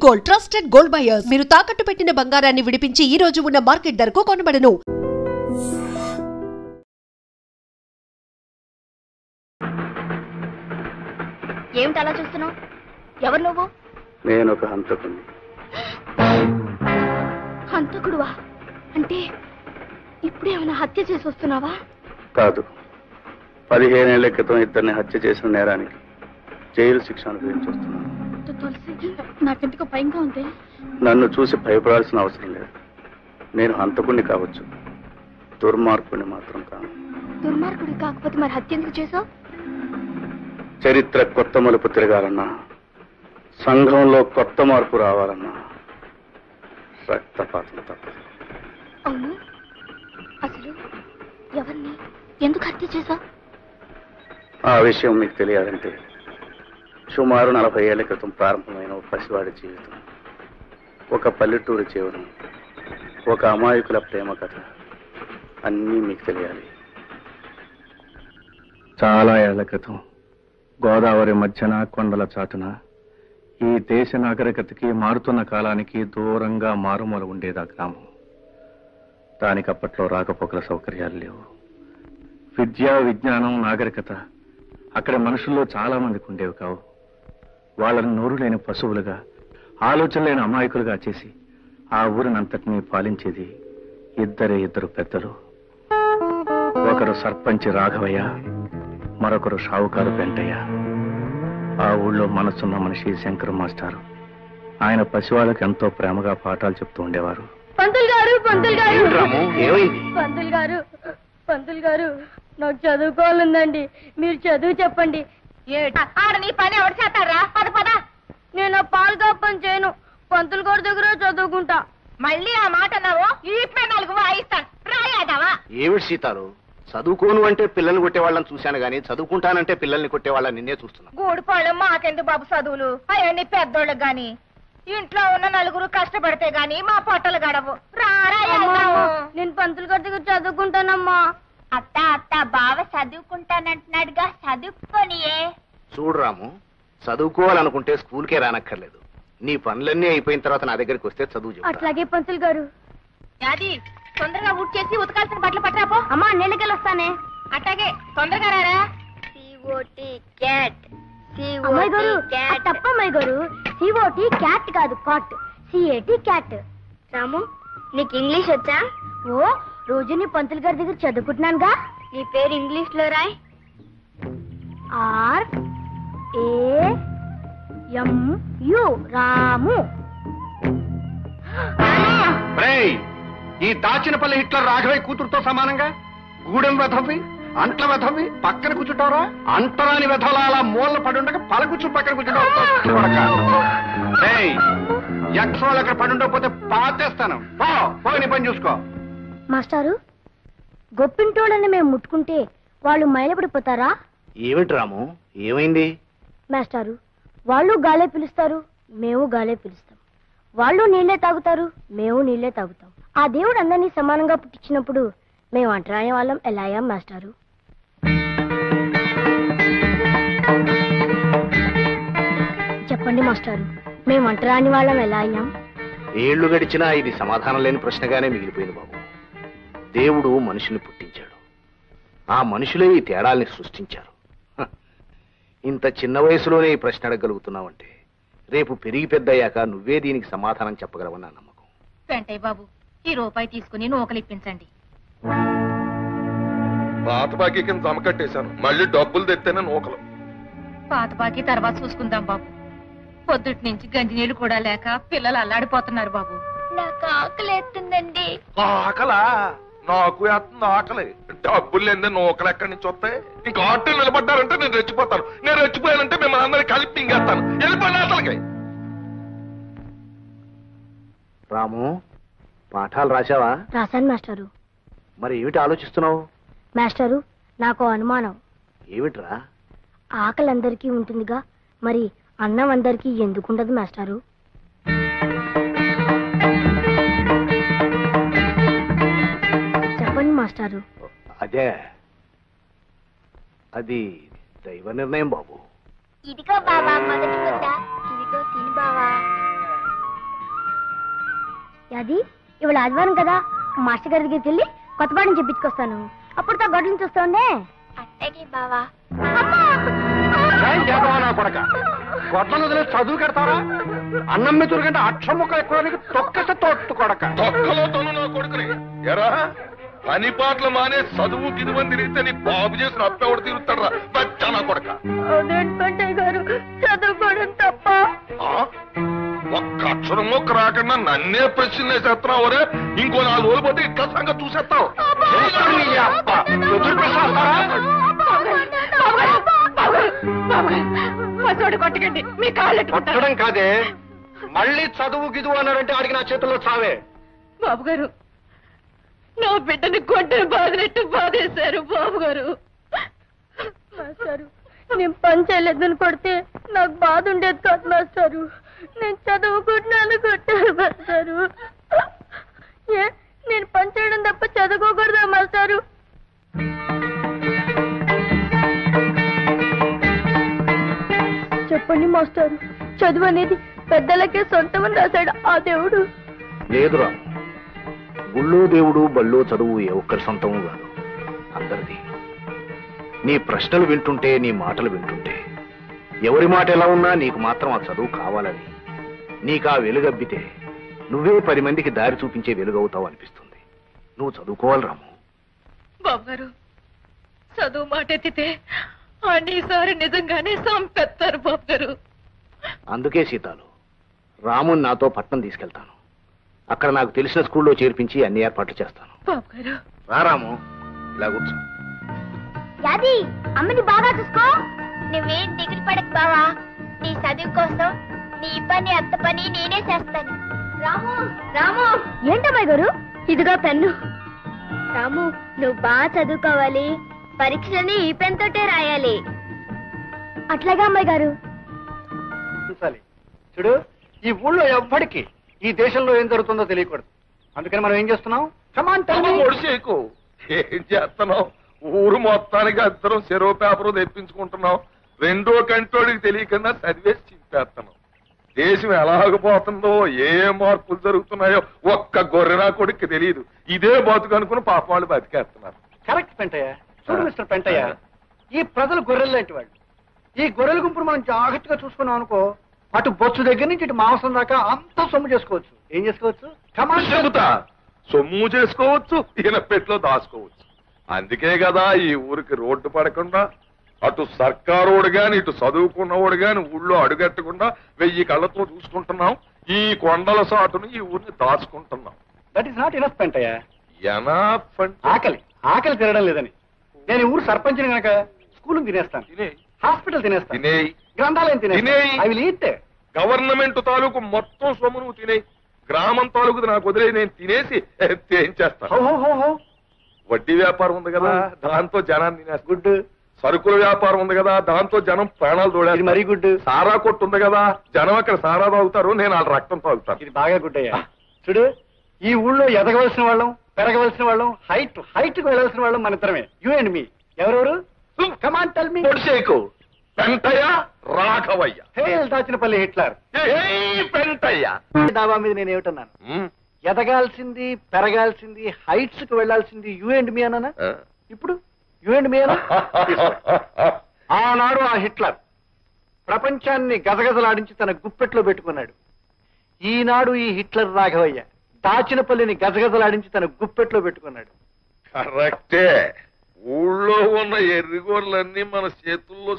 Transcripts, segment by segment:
Gold, trusted gold buyers. మీరు తాకట్టు పెట్టిన బంగారాన్ని విడిపించి ఈ రోజు ఉన్న మార్కెట్ ధరకు కొనబడను. ఏమిటి అలా చూస్తున్నావు? ఎవరు నువ్వు? నేను ఒక హంతకుడిని. హంతకుడువా? అంటే ఇప్పుడేమైనా హత్య చేసి వస్తున్నావా? కాదు, 15 ఏళ్ల క్రితం ఇద్దరిని హత్య చేసిన నేరానికి జైలు శిక్ష అనుభవించి వస్తున్నాను. నాకెందుకు భయంగా ఉంది. నన్ను చూసి భయపడాల్సిన అవసరం లేదు. నేను హంతకుడిని కావచ్చు, దుర్మార్గుడిని మాత్రం కాను. దుర్మార్గుడి కాకపోతే మరి హత్య ఎందుకు చేసావు? చరిత్ర కొత్త మలుపు తిరగాలన్నా, సంఘంలో కొత్త మార్పు రావాలన్నా రక్తపాతం తప్పదు. అవును, అసలు ఎవరిని ఎందుకు హత్య చేసావు? ఆ విషయం మీకు తెలియాలంటే సుమారు 40 ఏళ్ల క్రితం ప్రారంభమైన ఒక పసివాడి జీవితం, ఒక పల్లెటూరు జీవనం, ఒక అమాయకుల ప్రేమ కథ అన్నీ మీకు తెలియాలి. చాలా ఏళ్ల క్రితం గోదావరి మధ్యన కొండల చాటున ఈ దేశ నాగరికతకి మారుతున్న కాలానికి దూరంగా మారుమూల ఉండేది ఆ గ్రామం. దానికి అప్పట్లో రాకపోకల సౌకర్యాలు లేవు. విద్యా విజ్ఞానం నాగరికత అక్కడ మనుషుల్లో చాలా మందికి ఉండేవి కావు. వాళ్ళని నోరు లేని పశువులుగా, ఆలోచన లేని అమాయకులుగా చేసి ఆ ఊరినంతటినీ పాలించేది ఇద్దరు పెద్దలు. ఒకరు సర్పంచి రాఘవయ్య, మరొకరు షావుకారు వెంటయ్య. ఆ ఊళ్ళో మనసున్న మనిషి శంకర్ మాస్టారు. ఆయన పసివాళ్ళకి ఎంతో ప్రేమగా పాఠాలు చెప్తూ ఉండేవారు. పంతులు గారు నాకు చదువుకోవాలందండి, మీరు చదువు చెప్పండి. నీ పని ఎవరు చేస్తారా? పద. నేను పాలు పని చేయను, పంతులు గారి దగ్గర చదువుకుంటా. మళ్ళీ ఆ మాట అన్నావు, ఈ 4 వాయిస్తాను రాయాదావా? ఏమిటి సీతారు, చదువుకోను అంటే పిల్లల్ని కొట్టేవాళ్ళని చూశాను గానీ చదువుకుంటానంటే పిల్లల్ని కొట్టేవాళ్ళని నిన్నే చూస్తున్నా. గూడిపాళెం మాకెందుకు బాబు చదువులు, అవన్నీ పెద్దోళ్ళకి గాని. ఇంట్లో ఉన్న 4 కష్టపడితే గాని మా పొట్టలు గడవు. నేను పంతులు గారి దగ్గర చదువుకుంటానమ్మా. అత్త బావ చదువుకుంటానంటున్నాడుగా, చదువుకోనియే. చూడు రాము, చదువుకోవాలనుకుంటే స్కూల్కే రానక్కర్లేదు. నీ పనులన్నీ అయిపోయిన తర్వాత నా దగ్గరికి వస్తే చదువు చెప్తా. అట్లాగే పంతులు గారు. యాది తొందరగా ఊట్ చేసి ఉతకాల్సిన బట్టలు పట్టరాపో. అమ్మా నేనకెళ్ళి వస్తానే. అట్లాగే తొందరగా రారా. తప్పమ్మాయి గారు, COT క్యాట్ కాదు, కాట్. CAT cat. రాము, నీకు ఇంగ్లీష్ వచ్చా? ఓ, రోజు నీ పంతులు గారి దగ్గర చదువుకుంటున్నానుగా. నీ పేరు ఇంగ్లీష్ లో రాయ్. RAMU, రాము. ఈ దాచినపల్లి హిట్లర్ రాఘవయ్య కూతురుతో సమానంగా గూడెం వెధవి, అంట్ల వెధవి పక్కన కూర్చుంటారా? అంటరాని వెధవలా అలా మూలన పడుండగా పలకూర్చు పక్కన కూర్చుంటావు. యక్షోళ్ళు అక్కడ పడుండకపోతే పాతేస్తాను. నీ పని చూసుకో. మాస్టారు, గొప్పింటోళ్ళని మేము ముట్టుకుంటే వాళ్ళు మైలపడిపోతారా? ఏమిటి రాము, ఏమైంది? మాస్టారు, వాళ్ళు గాలే పిలుస్తారు, మేము గాలే పిలుస్తాం. వాళ్ళు నీళ్లే తాగుతారు, మేము నీళ్లే తాగుతాం. ఆ దేవుడు అందరినీ సమానంగా పుట్టించినప్పుడు మేము అంటరాని వాళ్ళం ఎలా అయ్యాం మాస్టారు? చెప్పండి మాస్టారు, మేము అంటరాని వాళ్ళం ఎలా అయ్యాం? ఏళ్లు గడిచినా ఇది సమాధానం లేని ప్రశ్నగానే మిగిలిపోయింది బాబు. దేవుడు మనుషుల్ని పుట్టించాడు, ఆ మనుషులే ఈ తేడాల్ని సృష్టించారు. ఇంత చిన్న వయసులోనే ఈ ప్రశ్న అడగగలుగుతున్నావంటే రేపు పెరిగి పెద్దయ్యాక నువ్వే దీనికి సమాధానం చెప్పగలవన్న నమ్మకం. వెంటయ్య బాబు, ఈ రూపాయి తీసుకుని నూకలిప్పించండి. పాత బాకీ కింద జమ కట్టేశాను, మళ్ళీ డబ్బులు తెత్తేనే నూకలు. పాత బాకీ తర్వాత చూసుకుందాం బాబు. పొద్దుటి నుంచి గంజి నీళ్లు కూడా లేక పిల్లలు అల్లాడిపోతున్నారు బాబు. నాకు ఆకలి ఎత్తుందండి. ఆకలా? నాకు వేస్తుంది ఆకలి. డబ్బులు లేదే నూకలు ఎక్కడి నుంచి వస్తాయి? ఇంకా ఆటలు నిలబడ్డారంటే నేను రెచ్చిపోతాను. నేను రెచ్చిపోయానంటే మిమ్మల్ని అందరినీ కలిపి తింగేస్తాను. వెళ్ళిపోయిన అసలుకి. రాము, పాఠాలు రాశావా? రాశాను మాస్టారు. మరి ఏమిటి ఆలోచిస్తున్నావు? మాస్టారు, నాకు అనుమానం. ఏమిట్రా? ఆకలి అందరికీ ఉంటుందిగా, మరి అన్నం అందరికీ ఎందుకుండదు మాస్టారు? చెప్పండి మాస్టారు. అదే, అది దైవ నిర్ణయం బాబు. ఇదిగో బావా మొదటి ముద్ద, ఇదిగో తిని బావా. అది ఇవాళ ఆదివారం కదా, మాస్టర్ గారి దగ్గరికి వెళ్ళి కొత్త పాఠం చెప్పించుకొస్తాను. అప్పుడుతో గొడ్లను చూస్తుండే. అట్టకి బావా. కొడక గొడ్లను వదిలే చదువు కడతారా? అన్నం మెతురు కంటే అక్షం ముక్క ఎక్కువ తొక్కస తోట్టు కొడక. తొక్కలోతోను నా కొడుకుని ఎరా పని పాటలు మానే చదువు గిదువని తిరిగితే నీ బాబు చేసిన అప్పెవడు తిరుగుతాడరా బచ్చా నా కొడక. అదేంటంటే గారు, చదువుకోవడం తప్ప. ఒక్క అక్షరం మొక్క రాకుండా నన్నే ప్రశ్నలు వేసేస్తున్నావు రే. ఇంకో 4 రోజులు పోతే ఇట్లా సంగతి చూసేస్తావు. ఎదురు ప్రశ్న వస్తారా? కొట్టకండి, మీ కాళ్ళు కొట్టడం కాదే, మళ్ళీ చదువు గిదువు అన్నారంటే ఆడికి నా చేతుల్లో చావే. బాబు గారు, నా బిడ్డని కొట్టని బాధినట్టు బాధేశారు బాబు గారు. మాస్టారు, నేను పని చేయలేదని కొడితే నాకు బాధ ఉండేది కాదు మాస్టారు. నేను చదువుకుంటున్నాను కొట్టారు మాస్టారు. నేను పని చేయడం తప్ప చదువుకోకూడదా మాస్టారు? చెప్పండి మాస్టారు, చదువు అనేది పెద్దలకే సొంతమని రాశాడు ఆ దేవుడు. లేదురా, గుళ్ళో దేవుడు బళ్ళో చదువు ఏ ఒక్కరి సొంతము కాదు, అందరిది. నీ ప్రశ్నలు వింటుంటే, నీ మాటలు వింటుంటే, ఎవరి మాట ఎలా ఉన్నా నీకు మాత్రం ఆ చదువు కావాలని, నీకు ఆ వెలుగబ్బితే నువ్వే 10 మందికి దారి చూపించే వెలుగవుతావు అనిపిస్తుంది. నువ్వు చదువుకోవాలి రాము. బాబు గారు, చదువు మాట ఎత్తితే ఈసారి నిజంగానే సంపెత్తారు బాబు గారు. అందుకే సీతాలు, రాముని నాతో పట్నం తీసుకెళ్తాను. అక్కడ నాకు తెలిసిన స్కూల్లో చేర్పించి అన్ని ఏర్పాట్లు చేస్తాను. బాబు గారు, రాము, ఇలా కూర్చో. యాది, అమ్మని బాగా చూసుకో. నువ్వేం దిగులు పడకు బావా, నీ చదువు కోసం నీ పని అత్త పని నేనే చేస్తాను. రాము రాము. ఏంటమ్మాయి గారు, ఇదిగో పెన్ను. రాము, నువ్వు బాగా చదువుకోవాలి, పరీక్షలని ఈ పెన్ తోటే రాయాలి. అట్లాగా అమ్మాయి గారు. చూడు, ఈ ఊళ్ళో ఎవ్వడికి ఈ దేశంలో ఏం జరుగుతుందో తెలియకూడదు. అందుకని మనం ఏం చేస్తున్నాం? ఒడిసేకు ఏం చేస్తున్నావు? ఊరు మొత్తానికి అందరం చెరువు పేపరు తెప్పించుకుంటున్నాం. 2వ కంటోడికి తెలియకుండా చదివేసి చింపేస్తున్నాం. దేశం ఎలాగపోతుందో, ఏ మార్పులు జరుగుతున్నాయో ఒక్క గొర్రెనా కొడుక్కి తెలియదు. ఇదే బతుకు అనుకుని పాప వాళ్ళు బతికేస్తున్నారు. కరెక్ట్ పెంటయ్య. చూడు మిస్టర్ పెంటయ్య, ఈ ప్రజలు గొర్రెలు లాంటి వాళ్ళు. ఈ గొర్రెల గుంపును మనం జాగ్రత్తగా చూసుకున్నాం అనుకో, అటు బొచ్చు దగ్గర నుంచి ఇటు మాంసం దాకా అంతా సొమ్ము చేసుకోవచ్చు. ఏం చేసుకోవచ్చు? చెబుతా, సొమ్ము చేసుకోవచ్చు, ఈయన పెట్లో దాచుకోవచ్చు. అందుకే కదా ఈ ఊరికి రోడ్డు పడకుండా అటు సర్కారోడు గాని ఇటు చదువుకున్నవాడు గాని ఊళ్ళో అడుగట్టకుండా 1000 కళ్ళతో చూసుకుంటున్నాం. ఈ కొండల సాటును ఈ ఊరిని దాచుకుంటున్నాం. That is not enough Pentayya. Enough అంటే ఆకలి తినడం లేదని. నేను ఈ ఊరు సర్పంచిని కనుక స్కూల్ తినేస్తాను, హాస్పిటల్ తినేస్తాను, గ్రంథాలయం తినేయి. I will eat. గవర్నమెంట్ తాలూకు మొత్తం సొమ్ము నువ్వు తినేయి, గ్రామం తాలూకు నాకు వదిలే నేను తినేసి ఏం చేస్తాను. వడ్డీ వ్యాపారం ఉంది కదా, దాంతో జనాన్ని తినేస్తా. గుడ్. సరుకుల వ్యాపారం ఉంది కదా, దాంతో జనం ప్రాణాలు తోడారు. మరీ గుడ్. సారా కొట్టు ఉంది కదా, జనం అక్కడ సారా తాగుతారు, నేను వాళ్ళ రక్తం తాగుతాను. ఇది బాగా గుడ్ అయ్యా. చూడు, ఈ ఊళ్ళో ఎదగవలసిన వాళ్ళం, పెరగవలసిన వాళ్ళం, హైట్ కు వెళ్ళవలసిన వాళ్ళం మన ఇద్దరమే. You and me. ఎవరెవరు? Come on tell me. పొడిసేకు. పెంటయ్య, రాఘవయ్య. దాచినపల్లి హిట్లర్. పెంటయ్య. దావా మీద నేను ఏమిటన్నాను? ఎదగాల్సింది, పెరగాల్సింది, హైట్స్ కు వెళ్లాల్సింది యూ అండ్ మీ అన్నానా? ఇప్పుడు యూ అండ్ మీ అన్నా? ఆనాడు ఆ హిట్లర్ ప్రపంచాన్ని గజగజలాడించి తన గుప్పెట్లో పెట్టుకున్నాడు. ఈనాడు ఈ హిట్లర్ రాఘవయ్య దాచినపల్లిని గజగజలాడించి తన గుప్పెట్లో పెట్టుకున్నాడు. కరెక్టే. ఊళ్ళో ఉన్న ఎర్రిగోర్లన్నీ మన చేతుల్లో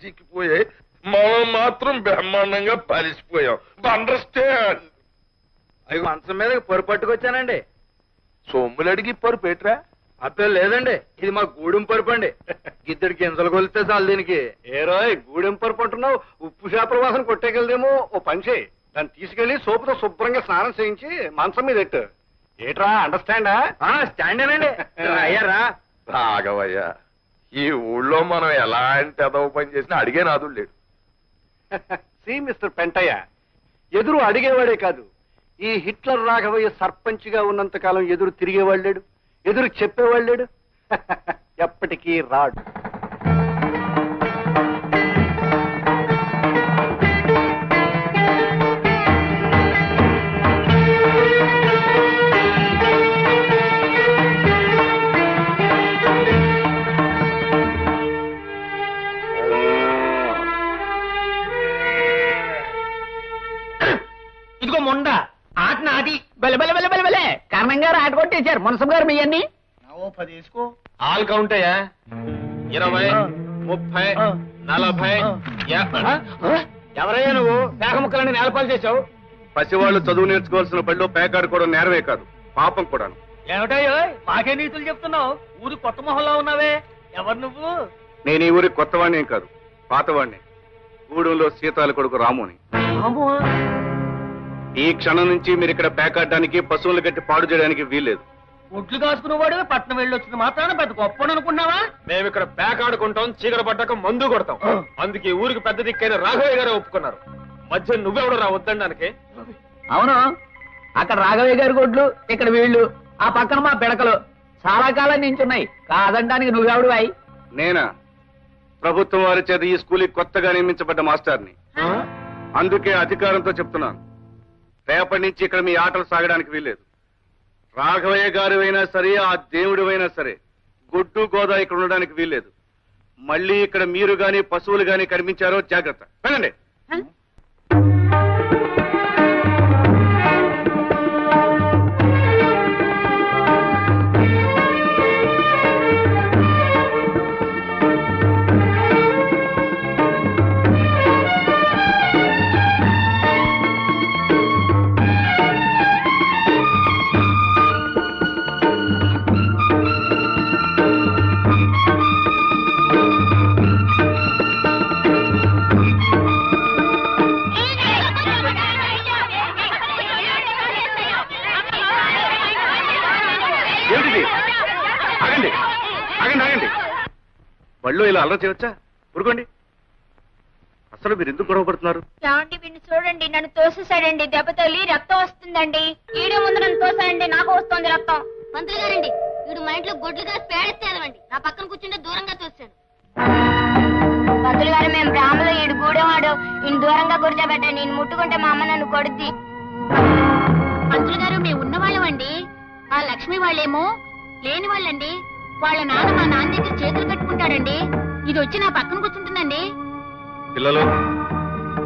సిక్కిపోయాయి. మనం మాత్రం బ్రహ్మాండంగా పరిసిపోయాం. అండర్స్టాండ్? అవి మంచం మీద పొరు పట్టుకొచ్చానండి. సొమ్ములు అడిగి పరుపు పెట్టరా? అప్పుడు లేదండి, ఇది మా గూడెం పరుపు అండి. ఇద్దరు గింజలు కొలిస్తే చాలు దీనికి. ఏరోయ్, గూడెం పరుపు అంటున్నావు, ఉప్పు చేపల వాసన కొట్టేకెళ్దేమో. ఓ పని చేయి, దాన్ని తీసుకెళ్లి సోపుతో శుభ్రంగా స్నానం చేయించి మంచం మీద ఎట్టు. ఏట్రా, అండర్స్టాండా? స్టాండేనండి. అయ్యారా రాఘవయ్య, ఈ ఊళ్ళో మనం ఎలాంటి అదవ పని చేసినా అడిగే నాదుడు లేడు. సి మిస్టర్ పెంటయ్య, ఎదురు అడిగేవాడే కాదు, ఈ హిట్లర్ రాఘవయ్య సర్పంచ్గా ఉన్నంత కాలం ఎదురు తిరిగేవాడు లేడు, ఎదురు చెప్పేవాడు లేడు. ఎప్పటికీ రాడు. ఇదిగో ముండ ఆట నాటి బెలబెలబెలబెలబెలే కరణం గారు ఆట కొట్టేశారు మునసం గారు మీ అన్ని 10 వేసుకో. ఆల్ కౌంట్ అయ్యా 20, 30, 40. ఎవరయ్యా నువ్వు పేక ముక్కలని నేలపాలు చేశావు? పసివాళ్ళు చదువు నేర్చుకోవాల్సిన బడిలో పేకాడుకోవడం నేరమే కాదు, పాపం కూడాను. ఏమిటయ్యో మాకే నీతులు చెప్తున్నావు? ఊరు కొత్త మొహంలో ఉన్నావే, ఎవరు నువ్వు? నేను ఈ ఊరి కొత్తవాణ్ణేం కాదు, పాతవాణ్ణి. గూడెంలో సీతాల కొడుకు రాముని. ఈ క్షణం నుంచి మీరు ఇక్కడ పేకాడడానికి, పశువులు గట్టి పాడు చేయడానికి వీల్లేదు. ఒడ్లు కాసుకునేవాడు పట్నం వెళ్ళి వచ్చింది మాత్రాన పెద్ద గొప్ప అనుకున్నావా? మేము ఇక్కడ పేకాడుకుంటాం, చీకటి పడ్డాక మందు కొడతాం. అందుకే ఈ ఊరికి పెద్ద దిక్కైన రాఘవయ్య గారే ఒప్పుకున్నారు. మధ్య నువ్వెవడు రా వద్దడానికి? అవును, అక్కడ రాఘవయ్య గారి గొడ్లు, ఇక్కడ వీళ్ళు, ఆ పక్కన మా పిడకలు చాలా కాలం నించున్నాయి. కాదనడానికి నువ్వెవడు అయి? నేనా? ప్రభుత్వం వారి చేత ఈ స్కూల్కి కొత్తగా నియమించబడ్డ మాస్టర్ని. అందుకే అధికారంతో చెప్తున్నాను, రేపటి నుంచి ఇక్కడ మీ ఆటలు సాగడానికి వీల్లేదు. రాఘవయ్య గారు అయినా సరే, ఆ దేవుడు అయినా సరే, గొడ్డు గోదా ఇక్కడ ఉండడానికి వీల్లేదు. మళ్ళీ ఇక్కడ మీరు గాని పశువులు గాని కనిపించారో జాగ్రత్త. వెళ్ళండి. బళ్ళు ఇలా అల్లరి చేయవచ్చా? ఊరుకోండి. అసలు మీరు ఎందుకు గొడవ పడుతున్నారు? ఏమండి వీడిని చూడండి, నన్ను తోసేసాడండి. దెబ్బ తగిలి రక్తం వస్తుందండి. ఈడే ముందు నన్ను తోసాడండి, నాకు వస్తుంది రక్తం. మంత్రి గారండి, వీడు మా ఇంట్లో గొడ్లు కాసి పేడేస్తాడండి. నా పక్కన కూర్చుంటే దూరంగా తోసాడు. మంత్రులు గారు, మేము బ్రాహ్మలో ఈడు గూడెవాడు, ఈయన దూరంగా కూర్చోబెట్టండి. ఈయన ముట్టుకుంటే మా అమ్మ నన్ను కొడుద్ది. మంత్రులు గారు, మేము ఉన్నవాళ్ళమండి. ఆ లక్ష్మి వాళ్ళేమో లేని వాళ్ళండి. వాళ్ళ నాన్న మా నాన్న దగ్గర చేతులు కట్టుకుంటాడండి. ఇది వచ్చి నా పక్కన కూర్చుంటుందండి. పిల్లలు,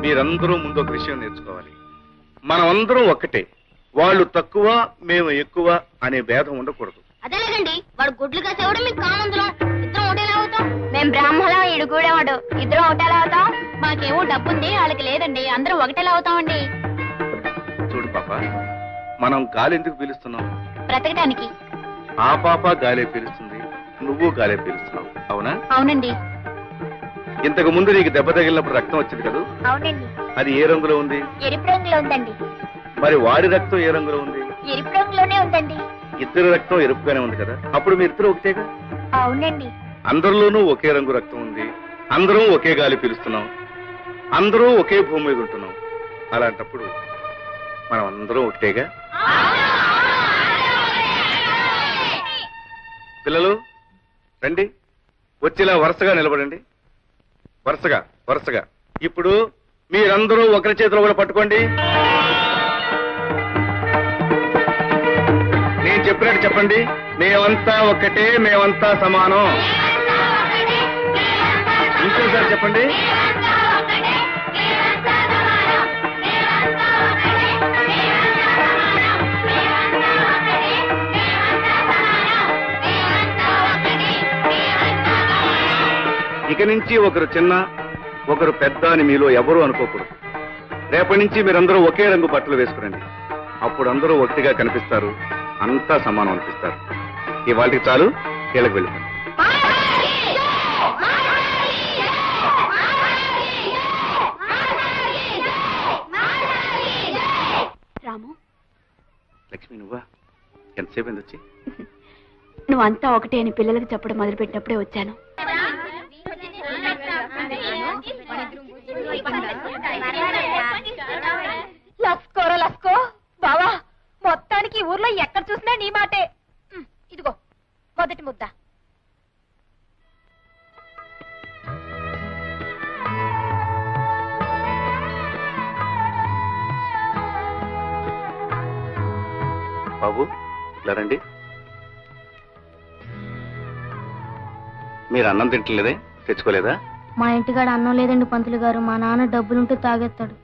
మీరందరూ ముందు ఒక విషయం నేర్చుకోవాలి. మనమందరం ఒక్కటే. వాళ్ళు తక్కువ, మేము ఎక్కువ అనే భేదం ఉండకూడదు. అదేలేదండి, వాడు గుడ్లు కాసేవాడు, మీకు కామందులం. ఇద్దరం ఒకటేలా అవుతాం? మేము బ్రాహ్మణం, ఈడు గూడేవాడు, ఇద్దరం ఒకటేలా అవుతాం? మాకేమో డబ్బుంది, వాళ్ళకి లేదండి. అందరం ఒకటేలా అవుతామండి. చూడు పాప, మనం గాలి ఎందుకు పీలుస్తున్నాం? బ్రతకడానికి. ఆ పాప గాలే పీలుస్తుంది, నువ్వు గాలే పీలుస్తున్నావు. అవునా? అవునండి. ఇంతకు ముందు నీకు దెబ్బ తగిలినప్పుడు రక్తం వచ్చింది కదా? అవునండి. అది ఏ రంగులో ఉంది? ఎరుపు రంగులో ఉందండి. మరి వాడి రక్తం ఏ రంగులో ఉంది? ఎరుపు రంగులోనే ఉందండి. ఇద్దరు రక్తం ఎరుపుగానే ఉంది కదా? అప్పుడు మీ ఇద్దరు ఒకటేగా? అవునండి. అందరిలోనూ ఒకే రంగు రక్తం ఉంది, అందరం ఒకే గాలి పీలుస్తున్నాం, అందరూ ఒకే భూమి మీద ఉంటున్నాం. అలాంటప్పుడు మనం అందరం ఒకటేగా? పిల్లలు రండి, వచ్చేలా వరుసగా నిలబడండి. వరుసగా వరుసగా. ఇప్పుడు మీరందరూ ఒకరి చేతిలో కూడా పట్టుకోండి. నేను చెప్పినట్టు చెప్పండి. మేమంతా ఒక్కటే, మేమంతా సమానం. ఇంకోసారి చెప్పండి. ఇక నుంచి ఒకరు చిన్న, ఒకరు పెద్ద అని మీలో ఎవరూ అనుకోకూడదు. రేపటి నుంచి మీరందరూ ఒకే రంగు బట్టలు వేసుకురండి. అప్పుడు అందరూ ఒకటిగా కనిపిస్తారు, అంతా సమానం అనిపిస్తారు. ఇవాళకి చాలు, కీళ్ళకి వెళ్ళిపోండి. రాము, లక్ష్మి నువ్వా? ఎంతసేపు అయింది వచ్చి? నువ్వంతా ఒకటే అని పిల్లలకు చెప్పడం మొదలుపెట్టినప్పుడే వచ్చాను. లస్కోరా లస్కో బావా, మొత్తానికి ఊర్లో ఎక్కడ చూసినా నీ మాటే. ఇదిగో మొదటి ముద్ద. బాబు ఇలా రండి. మీరు అన్నం తింటలేదే? తెచ్చుకోలేదా? మా ఇంటికాడ అన్నం లేదండి పంతులు గారు. మా నాన్న డబ్బులుంటే తాగేస్తాడు.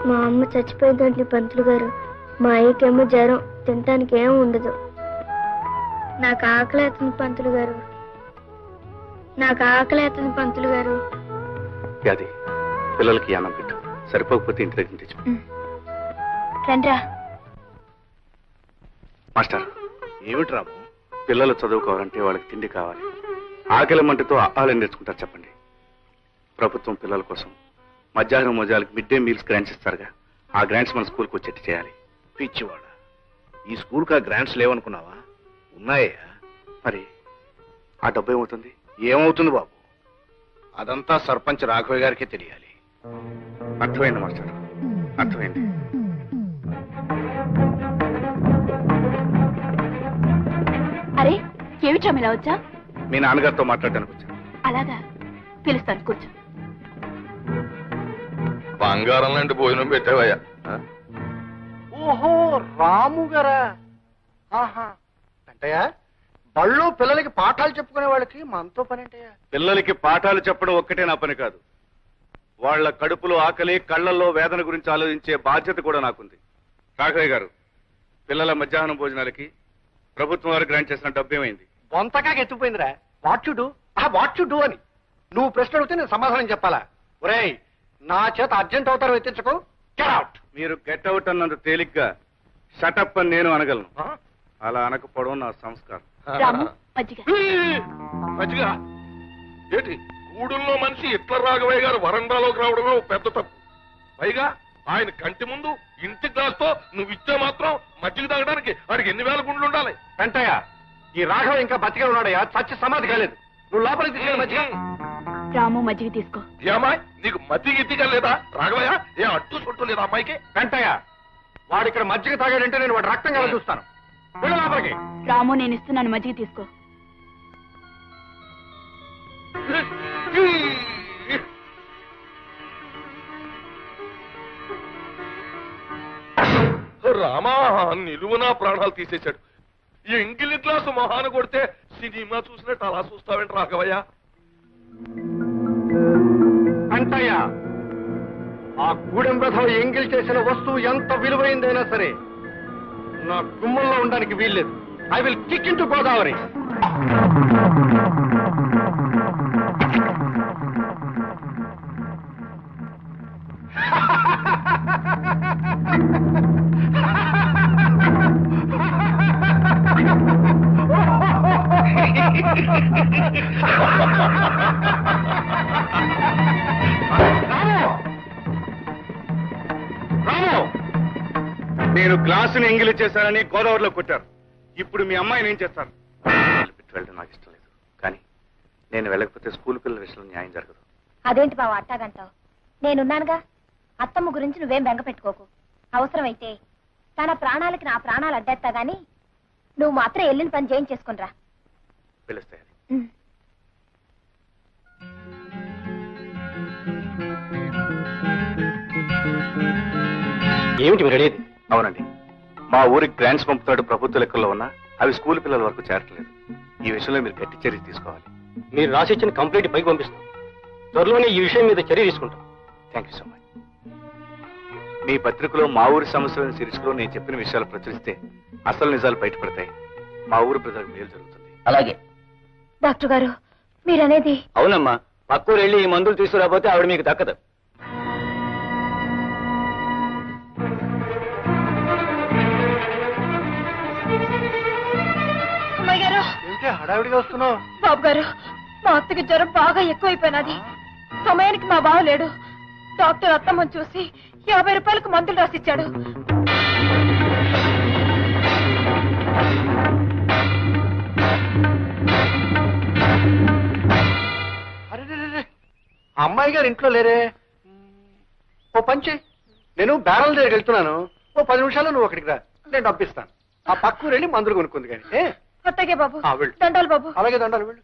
మా అమ్మ చచ్చిపోయిందండి పంతులు గారు. మా అయ్యకేమో జ్వరం, తినటానికి ఏం ఉండదు. నాకు ఆకలి అవుతుంది పంతులు గారు. నాకు ఆకలి అవుతుంది పంతులు గారు. అది పిల్లలకి అన్నం పెట్టు, సరిపోకపోతే ఇంటి దగ్గర తెచ్చు. రండ్రా. మాస్టర్, ఏమిటి రాము? పిల్లలు చదువుకోవాలంటే వాళ్ళకి తిండి కావాలి. ఆకలి మంటతో ఆహారం నేర్చుకుంటారు చెప్పండి. ప్రభుత్వం పిల్లల కోసం మధ్యాహ్నం మోజాలకు మిడ్ డే మీల్స్ గ్రాంట్స్ ఇస్తారుగా, ఆ గ్రాంట్స్ మన స్కూల్కి వచ్చేట్టు చేయాలి. పిచ్చివాడ, ఈ స్కూల్కి ఆ గ్రాంట్స్ లేవనుకున్నావా? ఉన్నాయా? మరి ఆ డబ్బు ఏమవుతుంది? ఏమవుతుంది బాబు, అదంతా సర్పంచ్ రాఘవయ్య గారికే తెలియాలి. అర్థమైంది మాస్టర్, అర్థమైంది. అరే ఏమిటా ఇలా వచ్చా? మీ నాన్నగారితో మాట్లాడడానికి వచ్చాను. అలాగా, పిలుస్తాను, కూర్చో. బంగారం లాంటి భోజనం పెట్టావయ్యా. ఓహో, రాము గారా? అంటయ్యా, బళ్ళు పిల్లలకి పాఠాలు చెప్పుకునే వాళ్ళకి మనతో పని అంటయ్యా. పిల్లలకి పాఠాలు చెప్పడం ఒక్కటే నా పని కాదు, వాళ్ళ కడుపులో ఆకలి, కళ్లల్లో వేదన గురించి ఆలోచించే బాధ్యత కూడా నాకుంది. రాఘవయ్య గారు, పిల్లల మధ్యాహ్నం భోజనాలకి ప్రభుత్వం వారు గ్రాంట్ చేసిన డబ్బు ఏమైంది? బొంతగా ఎత్తుపోయిందిరా. వాట్ యు డూ అని నువ్వు ప్రశ్న అడిగితే నేను సమాధానం చెప్పాలా? ఒరేయ్, నా చేత అర్జెంట్ అవుతారు ఎత్తించకు. Get out. మీరు గెట్ అవుట్ అన్నంత తేలిగ్గా షటప్ అని నేను అనగలను. అలా అనకపోవడం నా సంస్కారం. మంచిగా ఏంటి, గూడుల్లో మనిషి ఇట్ల రాఘవయ్య గారు వరండాలోకి రావడమే పెద్ద తప్పు. పైగా ఆయన కంటి ముందు ఇంటి గ్లాస్తో నువ్వు ఇచ్చే మాత్రం మజ్జిగ తాగడానికి వాడికి ఎన్ని వేల గుండ్లు ఉండాలి? వెంటయ్య, ఈ రాఘవ ఇంకా బతికే ఉన్నాడయ్యా, చచ్చి సమాధి కాలేదు. నువ్వు లోపలికి తీసుకెళ్ళి మజ్జిగ. రాము, మజ్జిగ తీసుకో. ఏమాయ్, నీకు మజ్జిగ ఇద్దిగా లేదా రాఘవయ్య? ఏ అడ్డు చుట్టూ లేదా అమ్మాయికి? వెంటయ్య, వాడు ఇక్కడ మజ్జిగ తాగాడంటే నేను వాడు రక్తం కదా చూస్తాను. వెళ్ళు లోపలికి. రాము, నేను ఇస్తున్నాను, మజ్జిగ తీసుకో. రామా, నిలువునా ప్రాణాలు తీసేశాడు. ఈ ఎంగిలి గ్లాసు మొహాన కొడితే సినిమా చూసినట్టు అలా చూస్తావేంటి రాఘవయ్య? వెంటయ్య, ఆ గూడెం రథం ఎంగిల్ చేసిన వస్తువు ఎంత విలువైందైనా సరే నా గుమ్మంలో ఉండడానికి వీల్లేదు. I will kick in to Godavari. నేను గ్లాసుని ఎంగిలి చేశానని గోదావరిలో కొట్టారు. ఇప్పుడు మీ అమ్మాయిని ఏం చేస్తారు? వెళ్ళడం నాకు ఇష్టం లేదు, కానీ నేను వెళ్ళకపోతే స్కూల్ పిల్లల విషయంలో న్యాయం జరగదు. అదేంటి బావ అట్టాగంటావు? నేనున్నానుగా. అత్తమ్మ గురించి నువ్వేం బెంగ పెట్టుకోకు. అవసరమైతే తన ప్రాణాలకి నా ప్రాణాలు అడ్డేస్తా గాని నువ్వు మాత్రం వెళ్ళిన పని చేయించేసుకునిరా. పిలుస్తాయి. ఏమిటి మీరు అడిగేది? అవునండి, మా ఊరికి గ్రాంట్స్ పంపుతాడు ప్రభుత్వ లెక్కల్లో ఉన్నా అవి స్కూల్ పిల్లల వరకు చేరట్లేదు. ఈ విషయంలో మీరు గట్టి చర్య తీసుకోవాలి. మీరు రాసిచ్చిన కంప్లైంట్ పైకి పంపిస్తాం. త్వరలోనే ఈ విషయం మీద చర్య తీసుకుంటాం. Thank you so much. మీ పత్రికలో మా ఊరి సమస్యలను శీర్షికలో నేను చెప్పిన విషయాలు ప్రచురిస్తే అసలు నిజాలు బయటపడతాయి. మా ఊరు ప్రజలకు మేలు జరుగుతుంది. అలాగే డాక్టర్ గారు, మీరనేది? అవునమ్మా, పక్కూరు వెళ్ళి ఈ మందులు తీసుకురాకపోతే ఆవిడ మీకు దక్కదు. అమ్మాయి గారు, హడావిడిగా వస్తున్నావు? బాబు గారు, మా అత్తకి జ్వరం బాగా ఎక్కువైపోయినది. సమయానికి మా బావ లేడు. డాక్టర్ అత్తమ్మని చూసి 50 రూపాయలకు మందులు రాసిచ్చాడు. అరే, అమ్మాయి గారు ఇంట్లో లేరే? ఓ పంచి, నేను బేరాల దగ్గరికి వెళ్తున్నాను. ఓ 10 నిమిషాల్లో నువ్వు అక్కడికి రా, నేను డబ్బిస్తాను. ఆ పక్కూరు వెళ్ళి మందులు కొనుక్కుంది కానీ. అత్తగే బాబు. వెళ్ళు. దండాలు బాబు. అలాగే దండాలు, వెళ్ళు.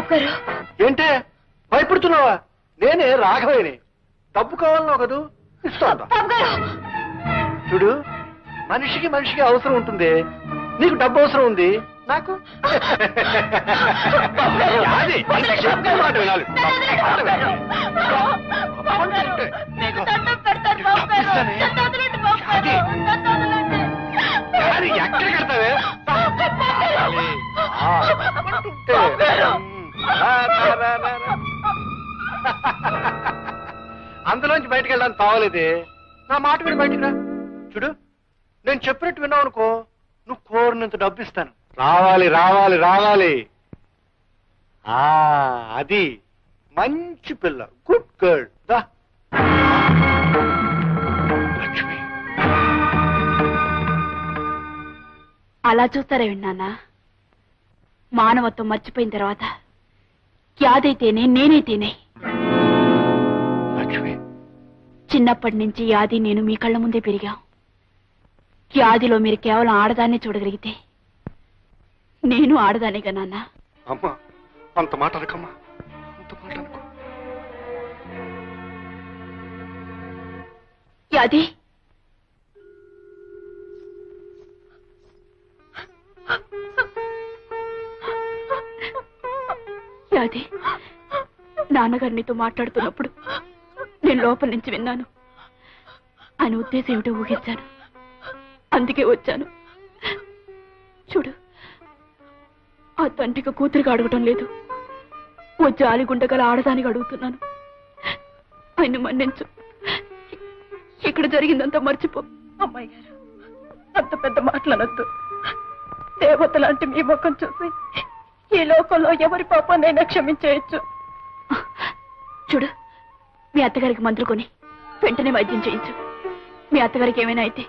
బాబు గారు ఏంటే భయపడుతున్నావా? నేనే రాఘవేని. డబ్బు కావాలన్నావు కదూ, ఇస్తాను. బాబు గారు చూడు, మనిషికి అవసరం ఉంటుంది. నీకు డబ్బు అవసరం ఉంది, నాకు అది. చెప్పే మాట వినాలి. అది ఎక్కడ కడతావే? అందులోంచి బయటకు వెళ్ళడానికి తావలేదే. నా మాట విని బయటికి రా. చూడు, నేను చెప్పినట్టు విన్నావు అనుకో, నువ్వు కోరినంత డబ్బు ఇస్తాను. రావాలి రావాలి రావాలి. అది మంచి పిల్ల, గుడ్ గర్ల్. దా లక్ష్మి. అలా చూస్తారే విన్నానా? మానవత్వం మర్చిపోయిన తర్వాత యాదైతేనే నేనైతేనే. లక్ష్మి, చిన్నప్పటి నుంచి యాది నేను మీ కళ్ళ ముందే పెరిగాం. యాదిలో మీరు కేవలం ఆడదాన్నే చూడగలిగితే నేను ఆడదానేగా నాన్న. అమ్మా, అంత మాట అనకమ్మా, అంత మాట అనుకో. యాది, యాది, నాన్నగారు నీతో మాట్లాడుతున్నప్పుడు నేను లోపల నుంచి విన్నాను. ఆయన ఉద్దేశం ఏమిటో ఊహించాను, అందుకే వచ్చాను. చూడు, ఆ తండ్రికి కూతురికి అడగటం లేదు, ఓ జాలిగుండగల ఆడదానికి అడుగుతున్నాను. ఆయన మన్నించు, ఇక్కడ జరిగిందంతా మర్చిపో. అమ్మాయి గారు, అంత పెద్ద మాటలనొద్దు. దేవత లాంటి మీ ముఖం చూసి ఈ లోకంలో ఎవరి పాపాన్నైనా క్షమించేయచ్చు. చూడు, మీ అత్తగారికి మందులు కొని వెంటనే వైద్యం చేయించు. మీ అత్తగారికి ఏమైనా అయితే